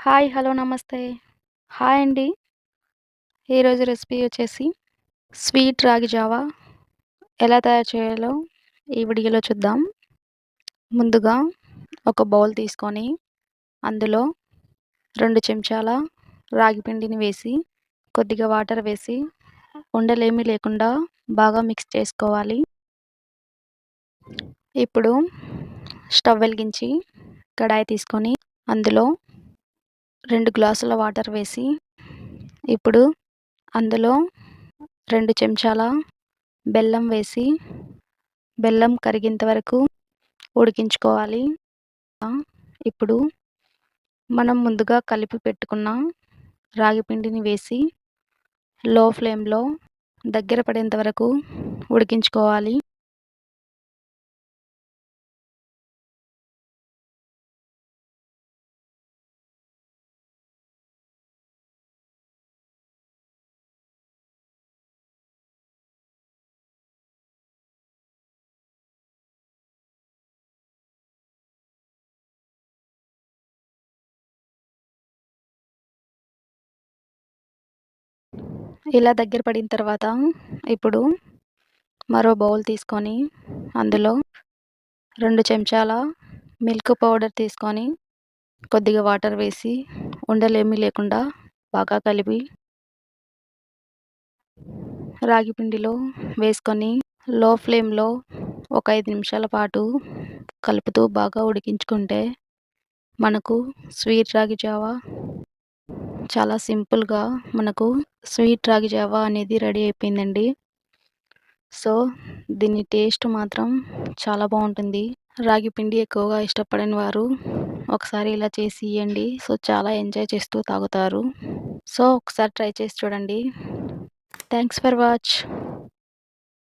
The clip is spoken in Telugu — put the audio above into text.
హాయ్. హలో. నమస్తే. హాయ్ అండి. ఈరోజు రెసిపీ వచ్చేసి స్వీట్ రాగి జావా ఎలా తయారు చేయాలో ఈ వీడియోలో చూద్దాం. ముందుగా ఒక బౌల్ తీసుకొని అందులో 2 చెంచాల రాగి పిండిని వేసి కొద్దిగా వాటర్ వేసి ఉండలేమీ లేకుండా బాగా మిక్స్ చేసుకోవాలి. ఇప్పుడు స్టవ్ వెలిగించి కడాయి తీసుకొని అందులో 2 గ్లాసుల వాటర్ వేసి ఇప్పుడు అందులో 2 చెంచాల బెల్లం వేసి బెల్లం కరిగేంత వరకు ఉడికించుకోవాలి. ఇప్పుడు మనం ముందుగా కలిపి పెట్టుకున్న రాగి పిండిని వేసి లో ఫ్లేమ్‌లో దగ్గర పడేంత వరకు ఉడికించుకోవాలి. ఇలా దగ్గర పడిన తర్వాత ఇప్పుడు మరో బౌల్ తీసుకొని అందులో 2 చెంచాల మిల్క్ పౌడర్ తీసుకొని కొద్దిగా వాటర్ వేసి ఉండలేమీ లేకుండా బాగా కలిపి రాగి పిండిలో వేసుకొని లో ఫ్లేమ్‌లో ఒక 5 నిమిషాల పాటు కలుపుతూ బాగా ఉడికించుకుంటే మనకు స్వీట్ రాగి జావా చాలా సింపుల్‌గా మనకు స్వీట్ రాగి జావా అనేది రెడీ అయిపోయిందండి. సో, దీని టేస్ట్ మాత్రం చాలా బావుంటుంది. రాగి పిండి ఎక్కువగా ఇష్టపడని వారు ఒకసారి ఇలా చేసి ఇయ్యండి. సో, చాలా ఎంజాయ్ చేస్తూ తాగుతారు. సో, ఒకసారి ట్రై చేసి చూడండి. Thanks for watch.